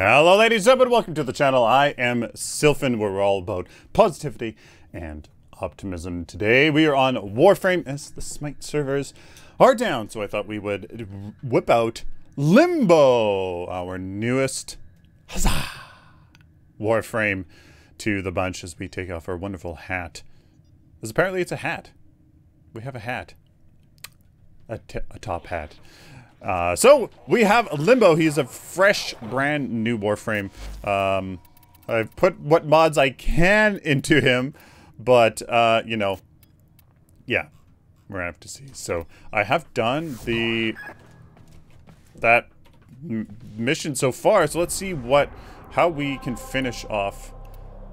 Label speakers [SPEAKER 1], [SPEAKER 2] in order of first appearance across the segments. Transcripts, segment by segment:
[SPEAKER 1] Hello ladies and gentlemen, welcome to the channel. I am Sylphin, where we're all about positivity and optimism. Today we are on Warframe as the Smite servers are down, so I thought we would whip out Limbo, our newest huzzah, Warframe to the bunch as we take off our wonderful hat. Because apparently it's a hat. We have a hat. A top hat. So we have Limbo. He's a fresh, brand new Warframe. I've put what mods I can into him, but you know, yeah, we're gonna have to see. So I have done that mission so far. So let's see how we can finish off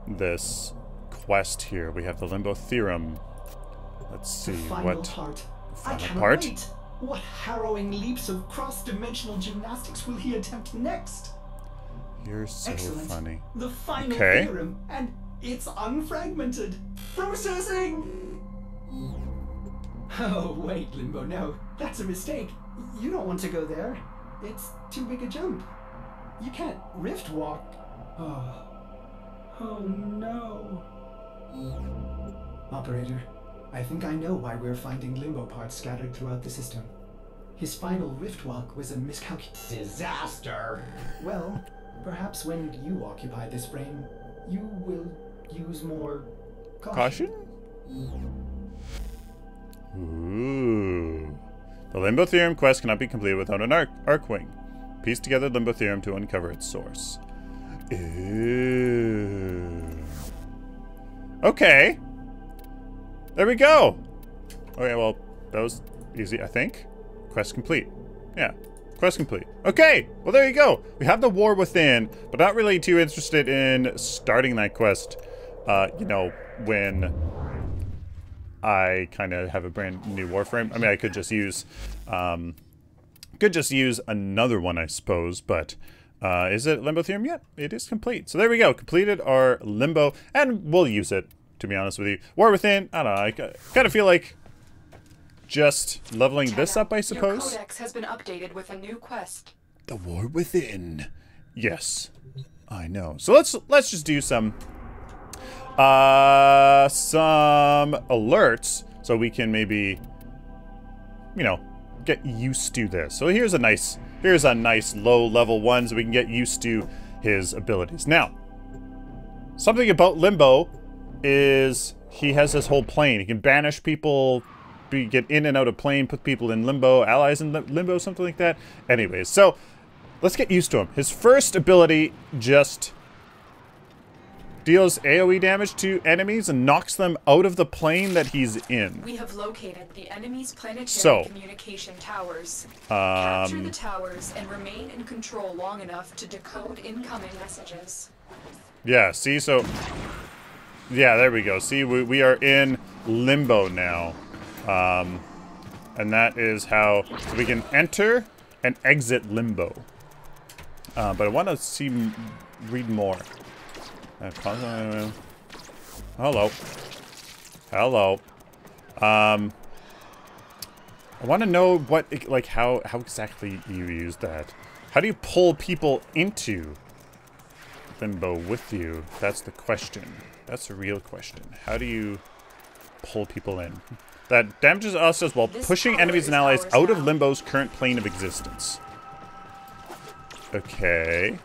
[SPEAKER 1] this quest here. We have the Limbo theorem. Let's see what final part.
[SPEAKER 2] Wait. What harrowing leaps of cross-dimensional gymnastics will he attempt next?
[SPEAKER 1] You're so
[SPEAKER 2] Excellent.
[SPEAKER 1] funny.
[SPEAKER 2] The final
[SPEAKER 1] Okay.
[SPEAKER 2] theorem, and it's unfragmented. Processing! Oh, wait, Limbo, no. That's a mistake. You don't want to go there. It's too big a jump. You can't rift walk. Oh no. Operator, I think I know why we're finding Limbo parts scattered throughout the system. His final rift walk was a miscalculation. Disaster! Well, perhaps when you occupy this frame, you will use more caution?
[SPEAKER 1] Ooh. The Limbo theorem quest cannot be completed without an Arcwing. Piece together Limbo theorem to uncover its source. Ooh. Okay. There we go. Okay, well, that was easy, I think. Quest complete. Yeah, quest complete. Okay, well, there you go. We have the War Within, but not really too interested in starting that quest, you know, when I kind of have a brand new Warframe. I mean, I could just use another one, I suppose, but is it Limbo theorem yet? It is complete. So there we go. Completed our Limbo, and we'll use it. To be honest with you, War Within, I don't know, I kind of feel like just leveling this up, I suppose.
[SPEAKER 3] Your codex has been updated with a new quest.
[SPEAKER 1] The War Within. Yes, I know. So let's just do some alerts so we can maybe, you know, get used to this. So here's a nice low level one so we can get used to his abilities. Now, something about Limbo is he has this whole plane. He can banish people, get in and out of plane, put people in limbo, allies in limbo, something like that. Anyways, so let's get used to him. His first ability just deals AoE damage to enemies and knocks them out of the plane that he's in.
[SPEAKER 3] We have located the enemy's planetary communication towers. Capture the towers and remain in control long enough to decode incoming messages.
[SPEAKER 1] Yeah, see, so yeah, there we go. See, we are in Limbo now. And that is how we can enter and exit Limbo. But I want to read more. Hello. Hello. I want to know what, like, how exactly you use that. How do you pull people into Limbo with you? That's the question. That's a real question. How do you pull people in? That damages us as well, pushing enemies and allies out of Limbo's current plane of existence. Okay.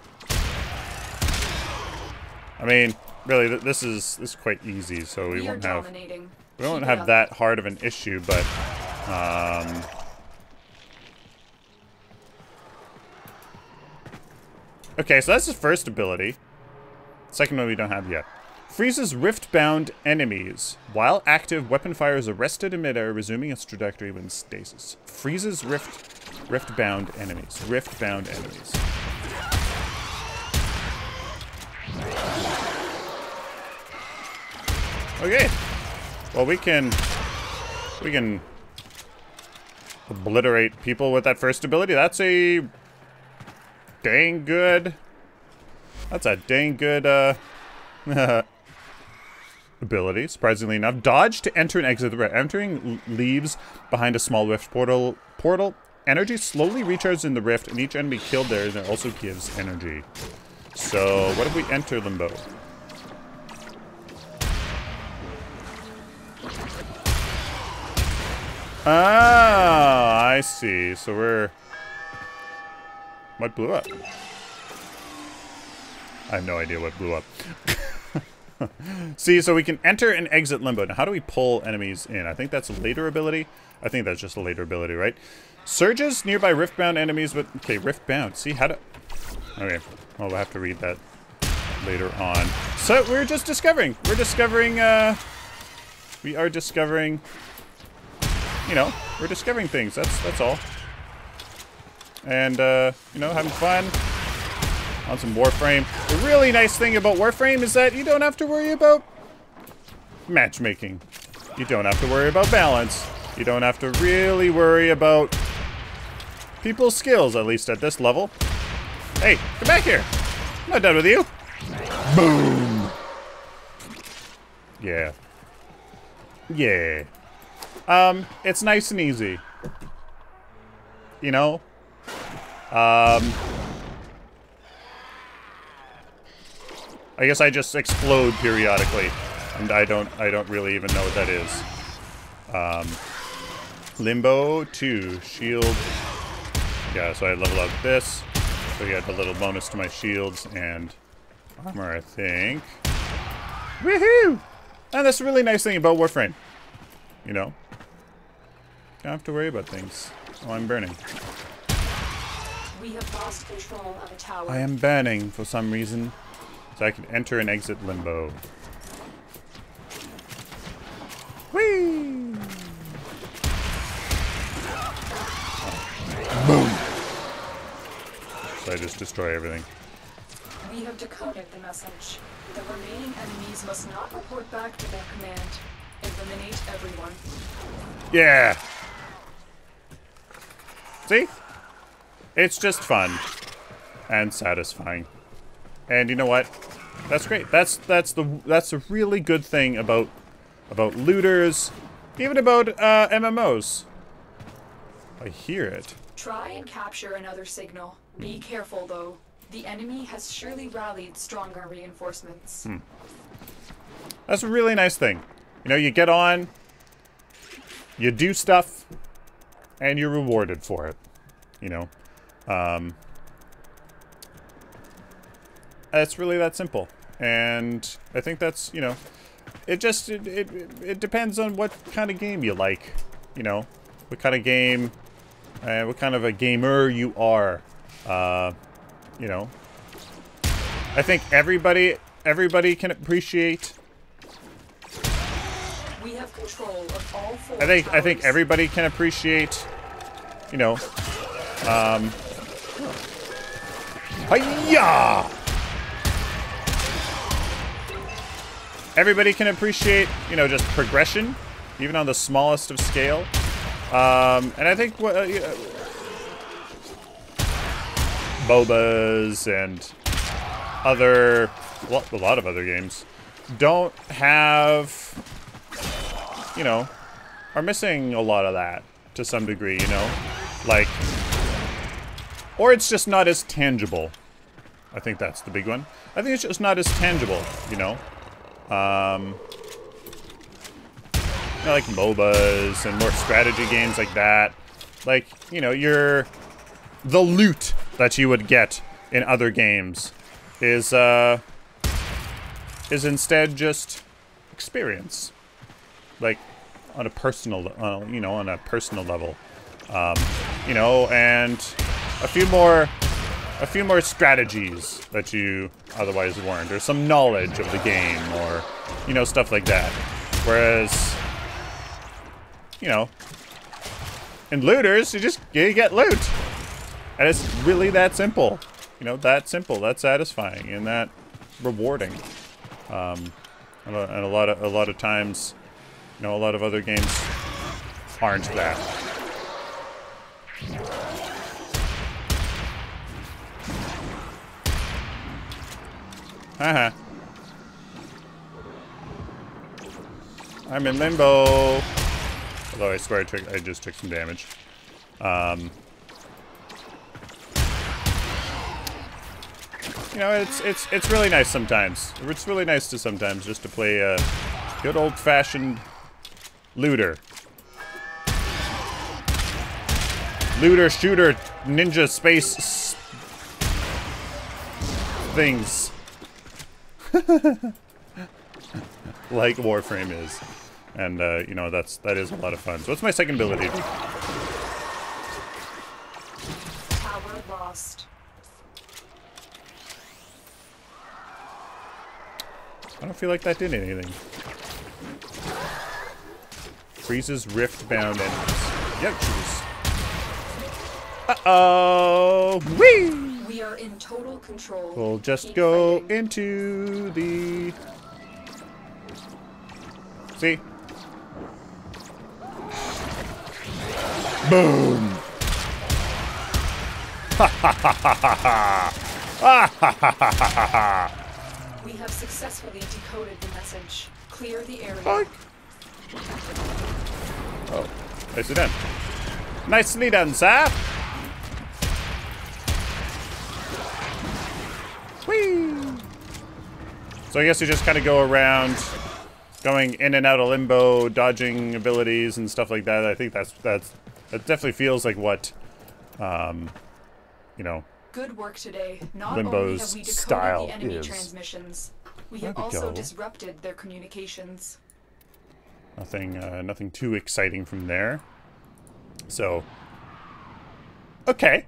[SPEAKER 1] I mean, really, this is quite easy, so we won't have that hard of an issue. But okay, so that's his first ability. Second one we don't have yet. Freezes rift-bound enemies. While active, weapon fire is arrested in midair, resuming its trajectory when stasis. Freezes rift-bound enemies. Rift-bound enemies. Okay. Well, we can obliterate people with that first ability. That's a dang good. That's a dang good ability, surprisingly enough. Dodge to enter and exit the rift. Entering leaves behind a small rift portal. Energy slowly recharges in the rift, and each enemy killed there also gives energy. So, what if we enter Limbo? Ah, I see. So we're... What blew up? I have no idea what blew up. See, so we can enter and exit Limbo. Now, how do we pull enemies in? I think that's a later ability. I think that's just a later ability, right? Surges nearby rift-bound enemies with... Okay, rift-bound. See, how to... Okay, well, we'll have to read that later on. So, we're just discovering. We're discovering, we are discovering... You know, we're discovering things. That's all. And, you know, having fun on some Warframe. The really nice thing about Warframe is that you don't have to worry about matchmaking. You don't have to worry about balance. You don't have to really worry about people's skills, at least at this level. Hey, come back here. I'm not done with you. Boom. Yeah. Yeah. It's nice and easy. You know? I guess I just explode periodically, and I don't really even know what that is. Limbo 2, shield. Yeah, so I level up this. So you get a little bonus to my shields and armor, I think. Woohoo! And that's a really nice thing about Warframe. You know? Don't have to worry about things. Oh, I'm burning.
[SPEAKER 3] We have lost control of a tower.
[SPEAKER 1] I am burning for some reason. So I can enter and exit Limbo. Whee! Oh. Boom! So I just destroy everything.
[SPEAKER 3] We have decoded the message. The remaining enemies must not report back to their command. Eliminate everyone.
[SPEAKER 1] Yeah! See? It's just fun. And satisfying. And you know what? That's great. That's a really good thing about looters, even about MMOs. I hear it.
[SPEAKER 3] Try and capture another signal. Be careful though. The enemy has surely rallied stronger reinforcements.
[SPEAKER 1] That's a really nice thing. You know, you get on, you do stuff, and you're rewarded for it. You know? It's really that simple. And I think that's, you know, it depends on what kind of game you like. You know, what kind of game, what kind of a gamer you are. You know, I think everybody can appreciate.
[SPEAKER 3] We have control of all four
[SPEAKER 1] I think everybody can appreciate, you know, hi-ya! Everybody can appreciate, you know, just progression, even on the smallest of scale. And I think MOBAs and other, well, a lot of other games don't have, you know, are missing a lot of that to some degree, you know, like, or it's just not as tangible. I think that's the big one. I think it's just not as tangible, you know. You know, like MOBAs and more strategy games like that. Like, you know, the loot that you would get in other games is instead just experience. Like, on a personal, you know, on a personal level. You know, and a few more strategies that you otherwise weren't, or some knowledge of the game, or, you know, stuff like that. Whereas, you know, in looters, you get loot. And it's really that simple. You know, that simple, that satisfying, and that rewarding. And a lot of times, you know, a lot of other games aren't that. Haha. I'm in Limbo. Although I swear I just took some damage. you know, it's really nice sometimes. It's really nice to sometimes just to play a good old-fashioned looter. Looter, shooter, ninja, space things. Like Warframe is. And, you know, that is a lot of fun. So what's my second ability?
[SPEAKER 3] Power lost.
[SPEAKER 1] I don't feel like that did anything. Freezes rift-bound enemies. Yep, jeez. Uh-oh! Whee!
[SPEAKER 3] We are in total control.
[SPEAKER 1] We'll just
[SPEAKER 3] Keep
[SPEAKER 1] go
[SPEAKER 3] fighting.
[SPEAKER 1] into the... See? Boom! Ha ha ha ha ha ha! Ah ha ha ha ha ha!
[SPEAKER 3] We have successfully decoded the message. Clear the area.
[SPEAKER 1] Boink. Oh, nicely done. Nicely done, sir! Whee! So I guess you just kind of go around, going in and out of limbo, dodging abilities and stuff like that. I think that definitely feels like what, you know,
[SPEAKER 3] Good work today. Not
[SPEAKER 1] Limbo's
[SPEAKER 3] only have we decoded
[SPEAKER 1] style
[SPEAKER 3] the enemy
[SPEAKER 1] is.
[SPEAKER 3] transmissions, we
[SPEAKER 1] There
[SPEAKER 3] have
[SPEAKER 1] we
[SPEAKER 3] also
[SPEAKER 1] go.
[SPEAKER 3] disrupted their communications.
[SPEAKER 1] Nothing too exciting from there. So, okay.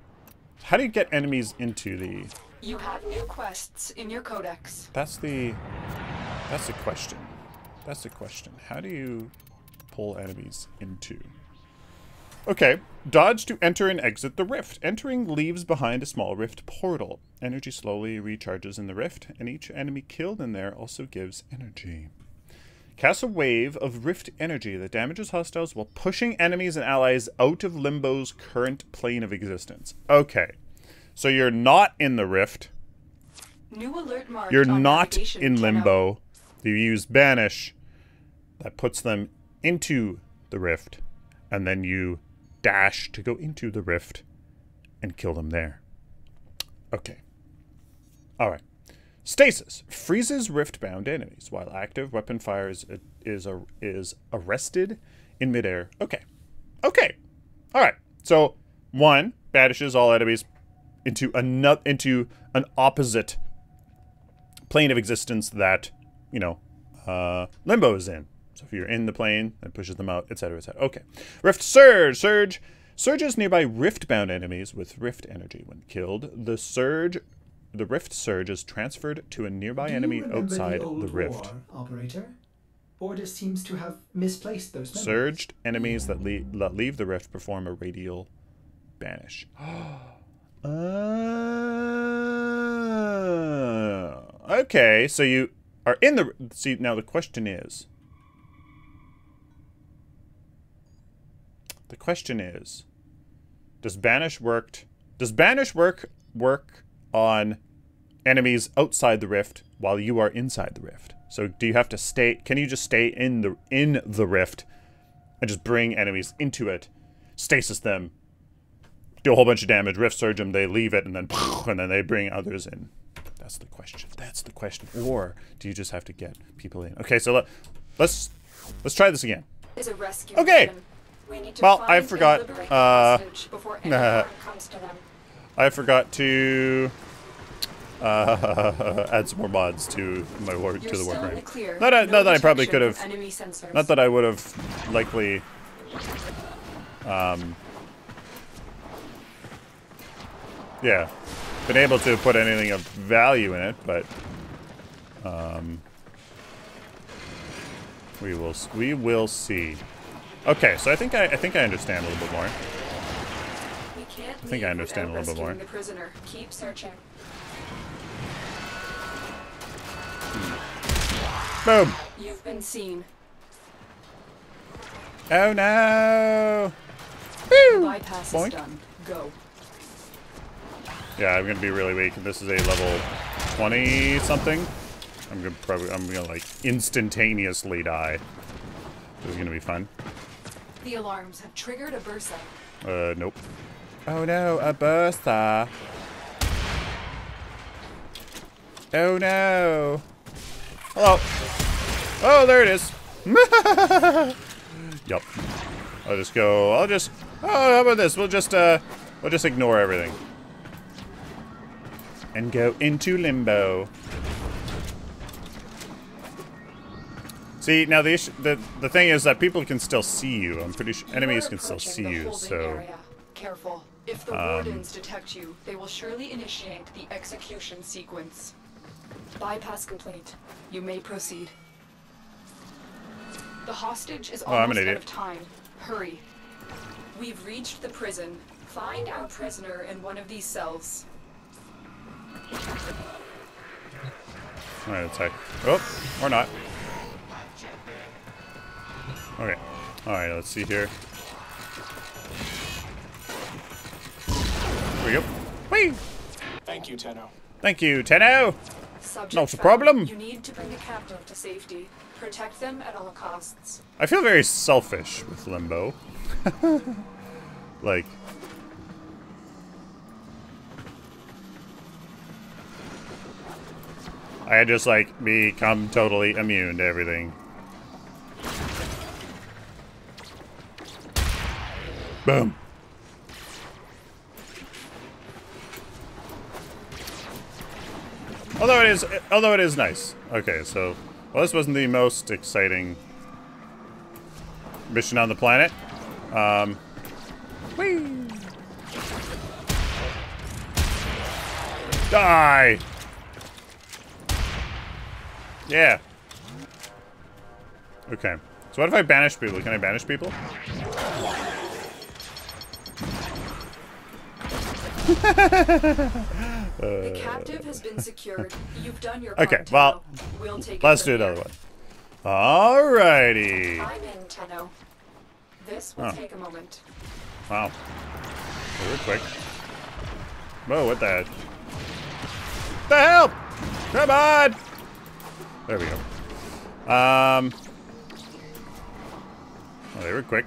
[SPEAKER 1] How do you get enemies into the...
[SPEAKER 3] You have new quests in your codex.
[SPEAKER 1] That's the question. That's the question. How do you pull enemies into... Okay. Dodge to enter and exit the rift. Entering leaves behind a small rift portal. Energy slowly recharges in the rift, and each enemy killed in there also gives energy. Cast a wave of rift energy that damages hostiles while pushing enemies and allies out of Limbo's current plane of existence. Okay. So you're not in the rift.
[SPEAKER 3] New alert marked
[SPEAKER 1] You're
[SPEAKER 3] on
[SPEAKER 1] not
[SPEAKER 3] navigation
[SPEAKER 1] in
[SPEAKER 3] 10-0.
[SPEAKER 1] Limbo. You use Banish. That puts them into the rift. And then you dash to go into the rift and kill them there. Okay. Alright. Stasis. Freezes rift-bound enemies. While active, weapon fire is arrested in midair. Okay. Okay. Alright. So, one, banishes all enemies into an opposite plane of existence that, you know, Limbo is in. So if you're in the plane, it pushes them out, etc., etc. Okay. Rift Surge. Surges nearby rift-bound enemies with rift energy. When killed, the rift surge is transferred to a nearby enemy outside the rift.
[SPEAKER 2] War, operator? Order seems to have misplaced those memories.
[SPEAKER 1] Surged enemies that leave the rift perform a radial banish. Okay, so you are in the... See, now the question is... Does Banish work on enemies outside the rift while you are inside the rift? So do you have to stay... Can you just stay in the rift and just bring enemies into it, stasis them, do a whole bunch of damage, rift surge them, they leave it, and then they bring others in? That's the question. That's the question. Or do you just have to get people in? Okay, so let's try this again.
[SPEAKER 3] Is a rescue
[SPEAKER 1] Okay.
[SPEAKER 3] mission. We need to
[SPEAKER 1] Well,
[SPEAKER 3] find
[SPEAKER 1] I
[SPEAKER 3] and
[SPEAKER 1] forgot,
[SPEAKER 3] liberate the hostage before anyone comes to them.
[SPEAKER 1] I forgot to add some more mods to my
[SPEAKER 3] You're
[SPEAKER 1] to the
[SPEAKER 3] still in the
[SPEAKER 1] Warframe.
[SPEAKER 3] clear.
[SPEAKER 1] Not that I probably
[SPEAKER 3] detection
[SPEAKER 1] could have.
[SPEAKER 3] of enemy sensors.
[SPEAKER 1] Not that I would have likely. Yeah, been able to put anything of value in it, but we will see. Okay, so I think I understand a little bit more.
[SPEAKER 3] We can't
[SPEAKER 1] I think I understand a little bit more.
[SPEAKER 3] The prisoner. Keep searching.
[SPEAKER 1] Boom!
[SPEAKER 3] You've been seen.
[SPEAKER 1] Oh no!
[SPEAKER 3] The
[SPEAKER 1] Woo!
[SPEAKER 3] bypass
[SPEAKER 1] Boink.
[SPEAKER 3] is done. Go.
[SPEAKER 1] Yeah, I'm gonna be really weak. This is a level 20 something. I'm gonna like instantaneously die. This is gonna be fun.
[SPEAKER 3] The alarms have triggered a bursa.
[SPEAKER 1] Nope. Oh no, a bursa. Oh no. Hello. Oh, there it is. Yup. I'll just go. Oh, how about this? We'll just ignore everything and go into limbo. See, now the thing is that people can still see you. I'm pretty sure enemies can still see you. So
[SPEAKER 3] area. Careful. If the wardens detect you, they will surely initiate the execution sequence. Bypass complete. You may proceed. The hostage is almost out of time. Hurry. We've reached the prison. Find our prisoner in one of these cells.
[SPEAKER 1] Alright, let's hide. Oh, or not. Okay. Alright, let's see here. Here we go. Whee!
[SPEAKER 4] Thank you, Tenno.
[SPEAKER 1] Thank you, Tenno!
[SPEAKER 3] Subject
[SPEAKER 1] Not a
[SPEAKER 3] found.
[SPEAKER 1] problem.
[SPEAKER 3] You need to bring the captive to safety. Protect them at all costs.
[SPEAKER 1] I feel very selfish with Limbo. Like... I just, like, become totally immune to everything. Boom. Although it is nice. Okay, so, well, this wasn't the most exciting mission on the planet. Whee! Die! Yeah. Okay. So what if I banish people? Can I banish people?
[SPEAKER 3] The captive has been secured. You've done your
[SPEAKER 1] okay,
[SPEAKER 3] part,
[SPEAKER 1] well,
[SPEAKER 3] we'll take
[SPEAKER 1] let's do another one. Alrighty.
[SPEAKER 3] I'm in, Tenno. This will take a moment.
[SPEAKER 1] Wow. Very quick. Whoa, what the? The hell? Come on! There we go. Oh, they were quick.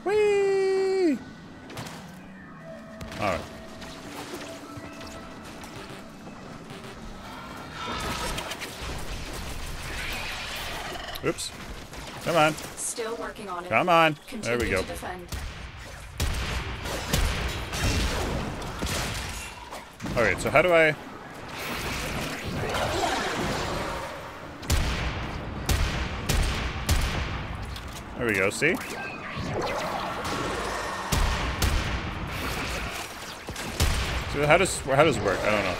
[SPEAKER 1] Whee! Alright. Oops. Come on.
[SPEAKER 3] Still working on it.
[SPEAKER 1] Come on.
[SPEAKER 3] Continue
[SPEAKER 1] there we go.
[SPEAKER 3] To defend.
[SPEAKER 1] Alright, so how do I... There we go, see? So how does it work? I don't know.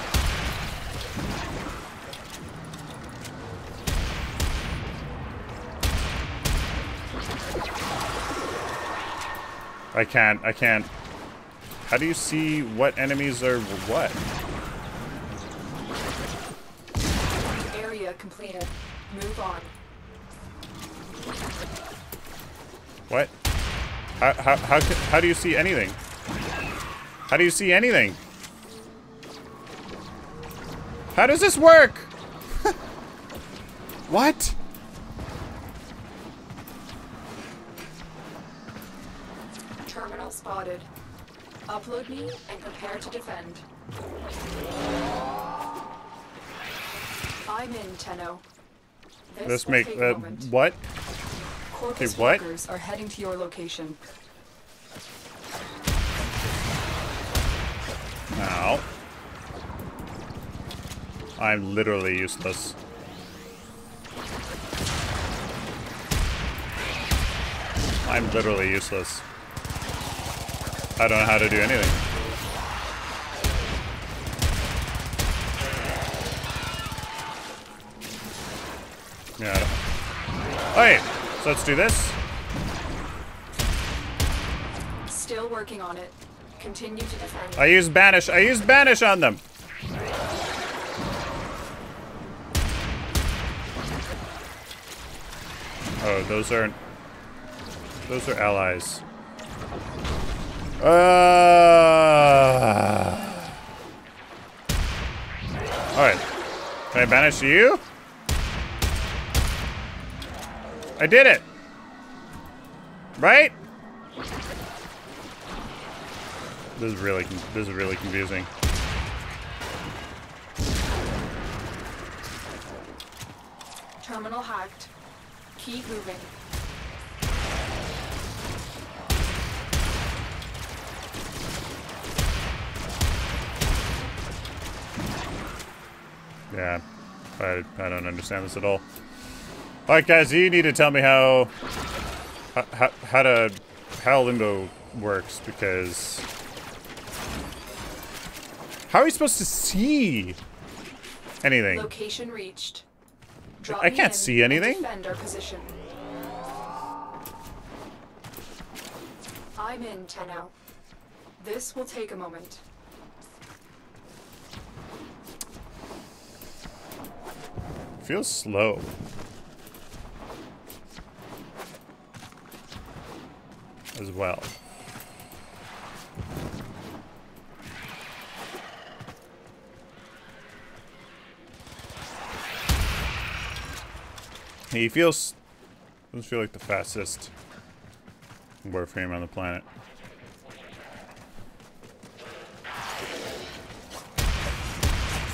[SPEAKER 1] I can't. How do you see what enemies are what?
[SPEAKER 3] Area completed. Move on.
[SPEAKER 1] What? How do you see anything? How do you see anything? How does this work? What?
[SPEAKER 3] Terminal spotted. Upload me and prepare to defend. I'm in, Tenno.
[SPEAKER 1] This make what?
[SPEAKER 3] Corpus
[SPEAKER 1] what?
[SPEAKER 3] workers are heading to your location.
[SPEAKER 1] Ow. I'm literally useless. I'm literally useless. I don't know how to do anything. Yeah, I don't... Okay, so let's do this.
[SPEAKER 3] Still working on it. Continue to defend.
[SPEAKER 1] I use banish on them. Oh, those are allies. Alright. Can I banish you? I did it! Right? This is really confusing.
[SPEAKER 3] Terminal hacked. Keep moving.
[SPEAKER 1] Yeah, I don't understand this at all. Alright guys, you need to tell me how Limbo works, because how are we supposed to see anything?
[SPEAKER 3] Location reached. Drop
[SPEAKER 1] I can't see anything.
[SPEAKER 3] Defend our position. I'm in, Tenno. This will take a moment.
[SPEAKER 1] Feels slow. As well. He doesn't feel like the fastest Warframe on the planet.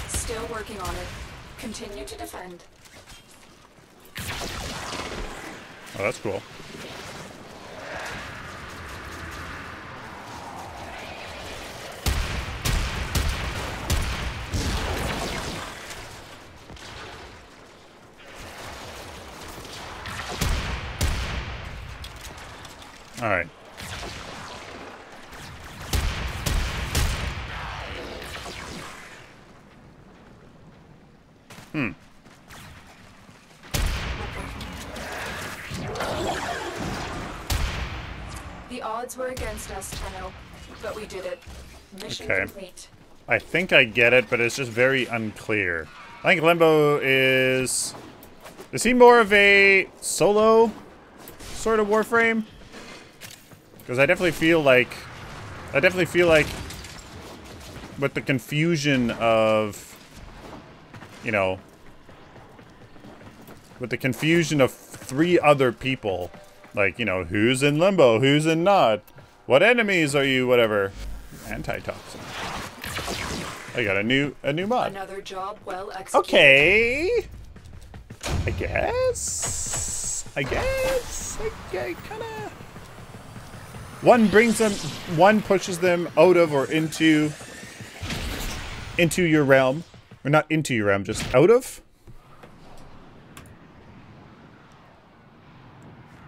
[SPEAKER 3] Still working on it. Continue to defend.
[SPEAKER 1] Oh, that's cool. All right.
[SPEAKER 3] The odds were against us, Tenno, but we did it. Mission complete.
[SPEAKER 1] I think I get it, but it's just very unclear. I think Limbo is he more of a solo sort of Warframe? Because I definitely feel like with the confusion of, you know, with the confusion of 3 other people, like, you know, who's in Limbo, who's in not, what enemies are you, whatever, antitoxin. I got a new mod.
[SPEAKER 3] Another job well executed.
[SPEAKER 1] Okay. I guess. I kind of. One pushes them out of or into your realm, or not into your realm, just out of.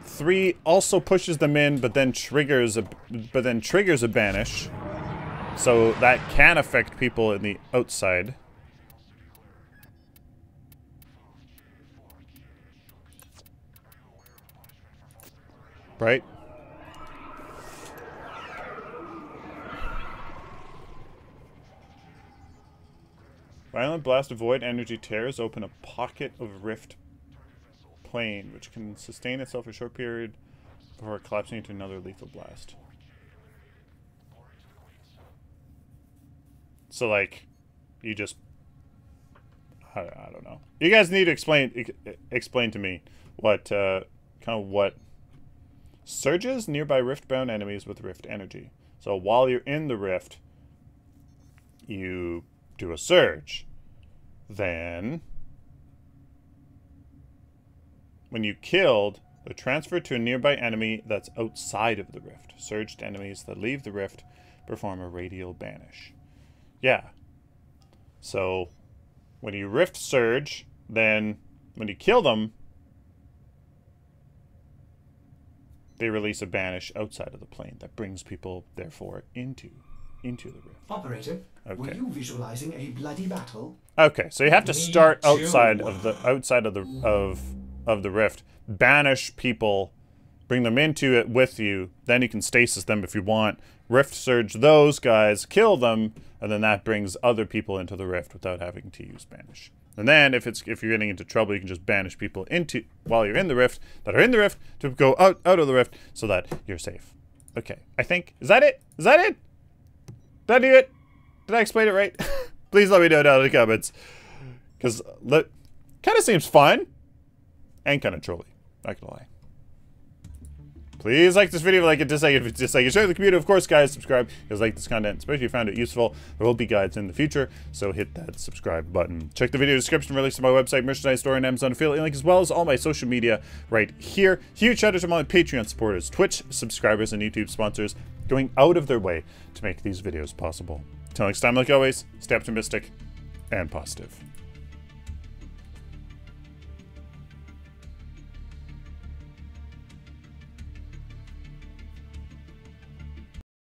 [SPEAKER 1] 3 also pushes them in, but then triggers a banish, so that can affect people in the outside. Right? Violent blast of void energy tears open a pocket of rift plane, which can sustain itself for a short period before collapsing into another lethal blast. So, like, you just... I don't know. You guys need to explain to me what, kind of what... Surges nearby rift-bound enemies with rift energy. So while you're in the rift, you do a surge. Then, when you killed, they're transferred to a nearby enemy that's outside of the rift. Surged enemies that leave the rift perform a radial banish. Yeah. So, when you rift surge, then when you kill them, they release a banish outside of the plane that brings people, therefore, into the rift.
[SPEAKER 2] Operator, were you visualizing a bloody battle?
[SPEAKER 1] Okay, so you have to start outside of the rift, banish people, bring them into it with you, then you can stasis them if you want, rift surge those guys, kill them, and then that brings other people into the rift without having to use banish. And then if you're getting into trouble, you can just banish people into while you're in the rift that are in the rift to go out of the rift so that you're safe. Okay, I think, is that it? Is that it? Did I do it? Did I explain it right? Please let me know down in the comments. Because kind of seems fun and kind of trolly, not gonna lie. Please like this video, like it, dislike it, if it's dislike it, share the community. Of course, guys, subscribe if you guys like this content, especially if you found it useful. There will be guides in the future, so hit that subscribe button. Check the video description for links to my website, merchandise store, and Amazon affiliate link, as well as all my social media right here. Huge shout out to my Patreon supporters, Twitch subscribers, and YouTube sponsors going out of their way to make these videos possible. Till next time, like always, stay optimistic and positive.